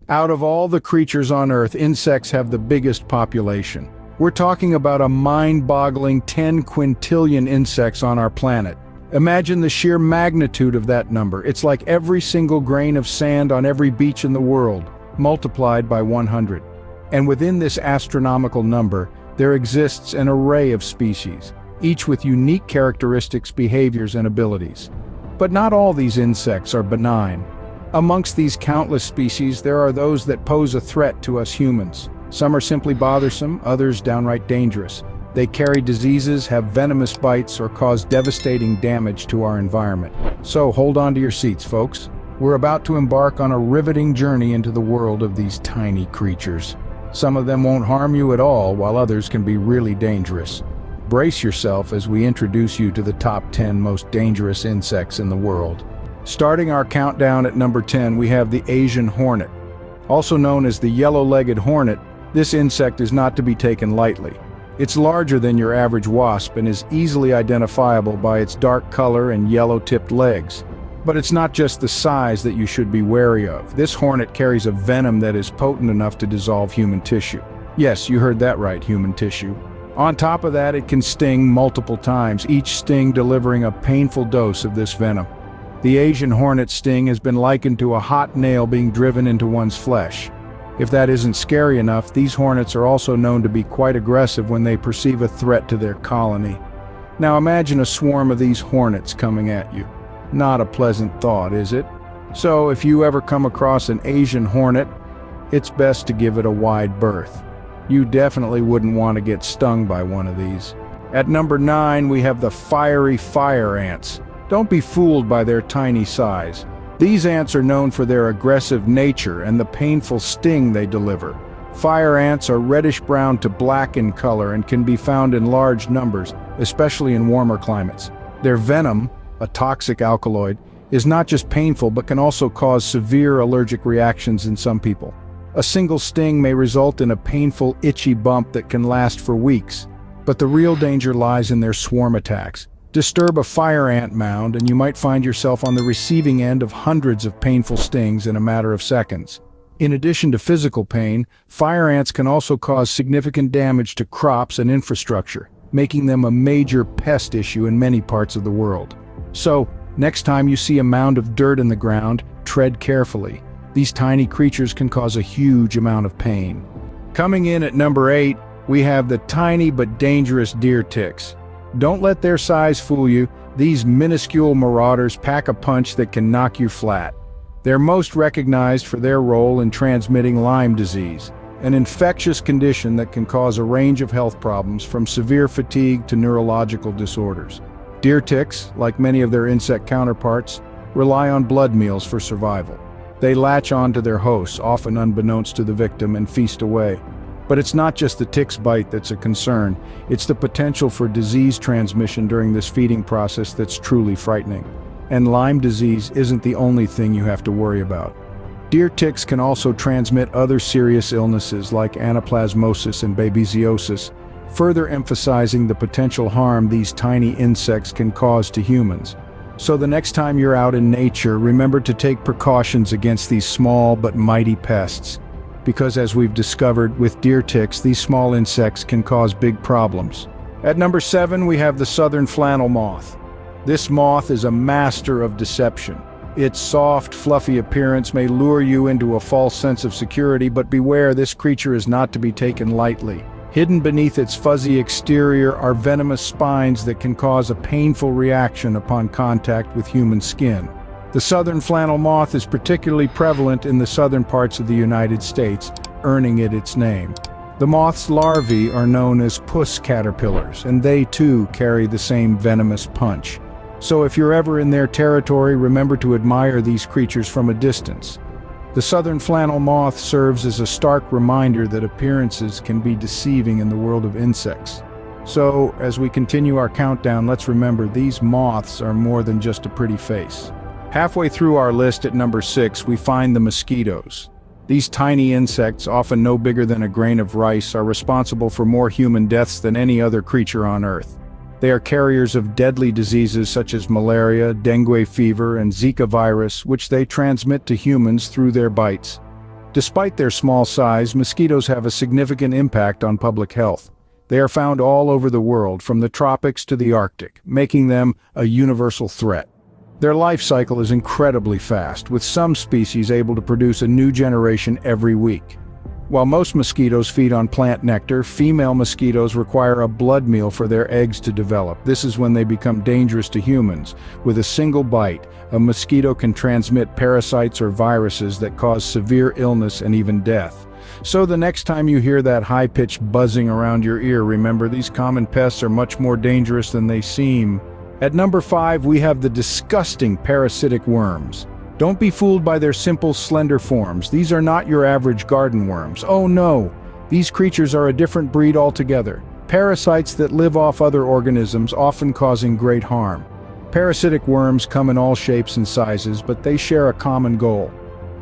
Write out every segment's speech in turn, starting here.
Out of all the creatures on Earth, insects have the biggest population. We're talking about a mind-boggling 10 quintillion insects on our planet. Imagine the sheer magnitude of that number. It's like every single grain of sand on every beach in the world, multiplied by 100. And within this astronomical number, there exists an array of species, each with unique characteristics, behaviors, and abilities. But not all these insects are benign. Amongst these countless species, there are those that pose a threat to us humans. Some are simply bothersome, others downright dangerous. They carry diseases, have venomous bites, or cause devastating damage to our environment. So hold on to your seats, folks. We're about to embark on a riveting journey into the world of these tiny creatures. Some of them won't harm you at all, while others can be really dangerous. Brace yourself as we introduce you to the top 10 most dangerous insects in the world. Starting our countdown at number 10, we have the Asian hornet. Also known as the yellow-legged hornet, this insect is not to be taken lightly. It's larger than your average wasp and is easily identifiable by its dark color and yellow-tipped legs. But it's not just the size that you should be wary of. This hornet carries a venom that is potent enough to dissolve human tissue. Yes, you heard that right, human tissue. On top of that, it can sting multiple times, each sting delivering a painful dose of this venom. The Asian hornet sting has been likened to a hot nail being driven into one's flesh. If that isn't scary enough, these hornets are also known to be quite aggressive when they perceive a threat to their colony. Now imagine a swarm of these hornets coming at you. Not a pleasant thought, is it? So if you ever come across an Asian hornet, it's best to give it a wide berth. You definitely wouldn't want to get stung by one of these. At number 9, we have the fiery fire ants. Don't be fooled by their tiny size. These ants are known for their aggressive nature and the painful sting they deliver. Fire ants are reddish-brown to black in color and can be found in large numbers, especially in warmer climates. Their venom, a toxic alkaloid, is not just painful but can also cause severe allergic reactions in some people. A single sting may result in a painful, itchy bump that can last for weeks. But the real danger lies in their swarm attacks. Disturb a fire ant mound and you might find yourself on the receiving end of hundreds of painful stings in a matter of seconds. In addition to physical pain, fire ants can also cause significant damage to crops and infrastructure, making them a major pest issue in many parts of the world. So, next time you see a mound of dirt in the ground, tread carefully. These tiny creatures can cause a huge amount of pain. Coming in at number 8, we have the tiny but dangerous deer ticks. Don't let their size fool you. These minuscule marauders pack a punch that can knock you flat. They're most recognized for their role in transmitting Lyme disease, an infectious condition that can cause a range of health problems from severe fatigue to neurological disorders. Deer ticks, like many of their insect counterparts, rely on blood meals for survival. They latch on to their hosts, often unbeknownst to the victim, and feast away. But it's not just the tick's bite that's a concern, it's the potential for disease transmission during this feeding process that's truly frightening. And Lyme disease isn't the only thing you have to worry about. Deer ticks can also transmit other serious illnesses like anaplasmosis and babesiosis, further emphasizing the potential harm these tiny insects can cause to humans. So the next time you're out in nature, remember to take precautions against these small but mighty pests. Because as we've discovered with deer ticks, these small insects can cause big problems. At number 7, we have the southern flannel moth. This moth is a master of deception. Its soft, fluffy appearance may lure you into a false sense of security, but beware, this creature is not to be taken lightly. Hidden beneath its fuzzy exterior are venomous spines that can cause a painful reaction upon contact with human skin. The southern flannel moth is particularly prevalent in the southern parts of the United States, earning it its name. The moth's larvae are known as puss caterpillars, and they too carry the same venomous punch. So if you're ever in their territory, remember to admire these creatures from a distance. The southern flannel moth serves as a stark reminder that appearances can be deceiving in the world of insects. So, as we continue our countdown, let's remember these moths are more than just a pretty face. Halfway through our list at number 6, we find the mosquitoes. These tiny insects, often no bigger than a grain of rice, are responsible for more human deaths than any other creature on Earth. They are carriers of deadly diseases such as malaria, dengue fever, and Zika virus, which they transmit to humans through their bites. Despite their small size, mosquitoes have a significant impact on public health. They are found all over the world, from the tropics to the Arctic, making them a universal threat. Their life cycle is incredibly fast, with some species able to produce a new generation every week. While most mosquitoes feed on plant nectar, female mosquitoes require a blood meal for their eggs to develop. This is when they become dangerous to humans. With a single bite, a mosquito can transmit parasites or viruses that cause severe illness and even death. So the next time you hear that high-pitched buzzing around your ear, remember these common pests are much more dangerous than they seem. At number 5, we have the disgusting parasitic worms. Don't be fooled by their simple, slender forms. These are not your average garden worms. Oh no! These creatures are a different breed altogether. Parasites that live off other organisms, often causing great harm. Parasitic worms come in all shapes and sizes, but they share a common goal: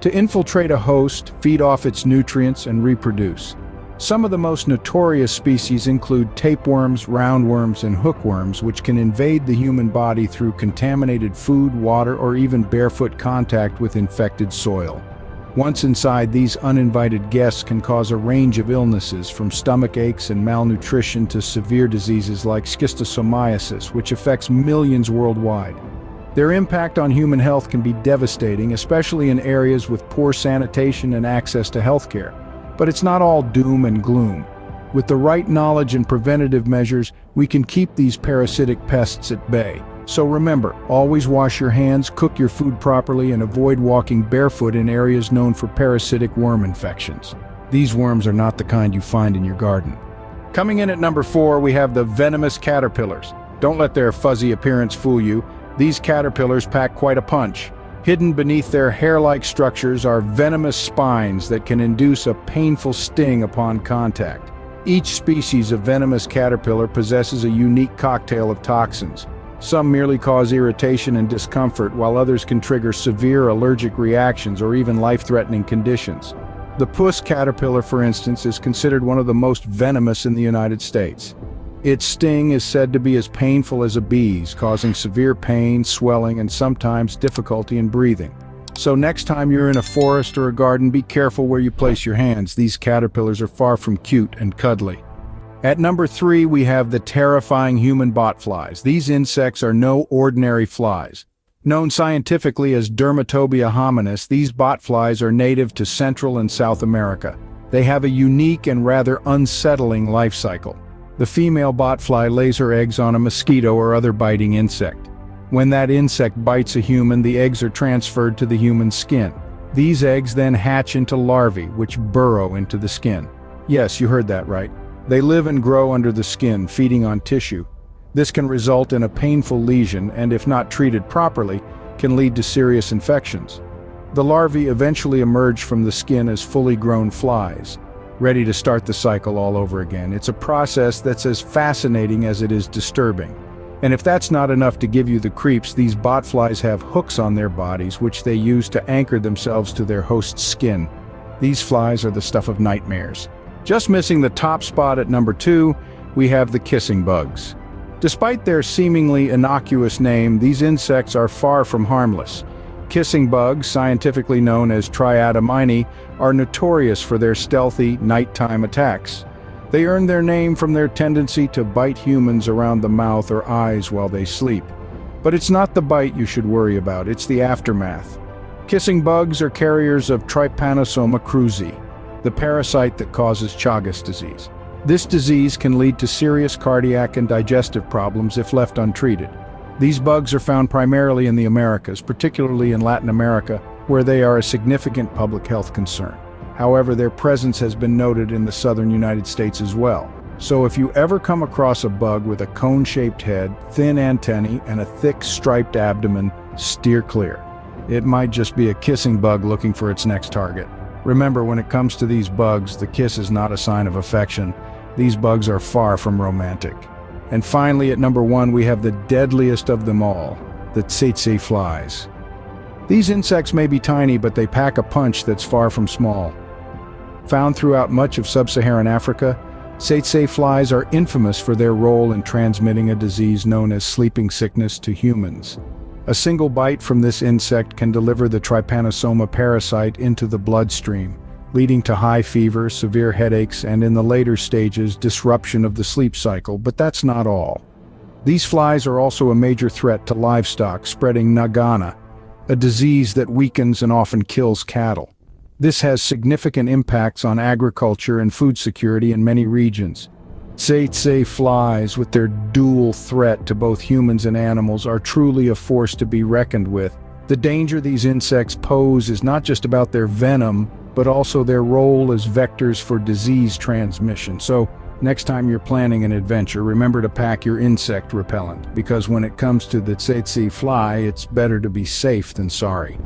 to infiltrate a host, feed off its nutrients, and reproduce. Some of the most notorious species include tapeworms, roundworms, and hookworms, which can invade the human body through contaminated food, water, or even barefoot contact with infected soil. Once inside, these uninvited guests can cause a range of illnesses, from stomach aches and malnutrition to severe diseases like schistosomiasis, which affects millions worldwide. Their impact on human health can be devastating, especially in areas with poor sanitation and access to healthcare. But it's not all doom and gloom. With the right knowledge and preventative measures, we can keep these parasitic pests at bay. So remember, always wash your hands, cook your food properly, and avoid walking barefoot in areas known for parasitic worm infections. These worms are not the kind you find in your garden. Coming in at number 4, we have the venomous caterpillars. Don't let their fuzzy appearance fool you. These caterpillars pack quite a punch. Hidden beneath their hair-like structures are venomous spines that can induce a painful sting upon contact. Each species of venomous caterpillar possesses a unique cocktail of toxins. Some merely cause irritation and discomfort, while others can trigger severe allergic reactions or even life-threatening conditions. The puss caterpillar, for instance, is considered one of the most venomous in the United States. Its sting is said to be as painful as a bee's, causing severe pain, swelling, and sometimes difficulty in breathing. So next time you're in a forest or a garden, be careful where you place your hands. These caterpillars are far from cute and cuddly. At number 3, we have the terrifying human botflies. These insects are no ordinary flies. Known scientifically as Dermatobia hominis, these botflies are native to Central and South America. They have a unique and rather unsettling life cycle. The female botfly lays her eggs on a mosquito or other biting insect. When that insect bites a human, the eggs are transferred to the human's skin. These eggs then hatch into larvae, which burrow into the skin. Yes, you heard that right. They live and grow under the skin, feeding on tissue. This can result in a painful lesion and, if not treated properly, can lead to serious infections. The larvae eventually emerge from the skin as fully grown flies, ready to start the cycle all over again. It's a process that's as fascinating as it is disturbing. And if that's not enough to give you the creeps, these botflies have hooks on their bodies which they use to anchor themselves to their host's skin. These flies are the stuff of nightmares. Just missing the top spot at number 2, we have the kissing bugs. Despite their seemingly innocuous name, these insects are far from harmless. Kissing bugs, scientifically known as Triatomini, are notorious for their stealthy, nighttime attacks. They earn their name from their tendency to bite humans around the mouth or eyes while they sleep. But it's not the bite you should worry about, it's the aftermath. Kissing bugs are carriers of Trypanosoma cruzi, the parasite that causes Chagas disease. This disease can lead to serious cardiac and digestive problems if left untreated. These bugs are found primarily in the Americas, particularly in Latin America, where they are a significant public health concern. However, their presence has been noted in the southern United States as well. So if you ever come across a bug with a cone-shaped head, thin antennae, and a thick striped abdomen, steer clear. It might just be a kissing bug looking for its next target. Remember, when it comes to these bugs, the kiss is not a sign of affection. These bugs are far from romantic. And finally, at number 1, we have the deadliest of them all, the Tsetse flies. These insects may be tiny, but they pack a punch that's far from small. Found throughout much of sub-Saharan Africa, Tsetse flies are infamous for their role in transmitting a disease known as sleeping sickness to humans. A single bite from this insect can deliver the Trypanosoma parasite into the bloodstream, leading to high fever, severe headaches, and in the later stages, disruption of the sleep cycle. But that's not all. These flies are also a major threat to livestock, spreading nagana, a disease that weakens and often kills cattle. This has significant impacts on agriculture and food security in many regions. Tsetse flies, with their dual threat to both humans and animals, are truly a force to be reckoned with. The danger these insects pose is not just about their venom, but also their role as vectors for disease transmission. So, next time you're planning an adventure, remember to pack your insect repellent, because when it comes to the tsetse fly, it's better to be safe than sorry.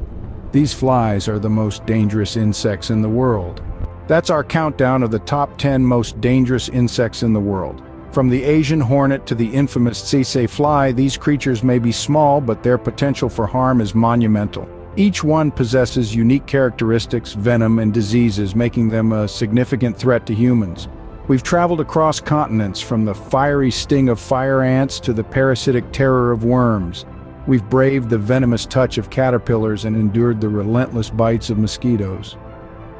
These flies are the most dangerous insects in the world. That's our countdown of the top 10 most dangerous insects in the world. From the Asian hornet to the infamous tsetse fly, these creatures may be small, but their potential for harm is monumental. Each one possesses unique characteristics, venom, and diseases, making them a significant threat to humans. We've traveled across continents, from the fiery sting of fire ants to the parasitic terror of worms. We've braved the venomous touch of caterpillars and endured the relentless bites of mosquitoes.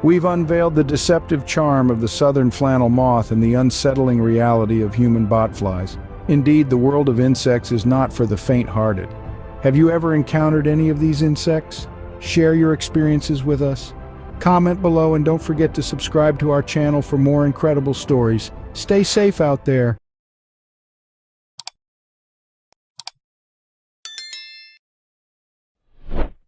We've unveiled the deceptive charm of the southern flannel moth and the unsettling reality of human botflies. Indeed, the world of insects is not for the faint-hearted. Have you ever encountered any of these insects? Share your experiences with us. Comment below and don't forget to subscribe to our channel for more incredible stories. Stay safe out there.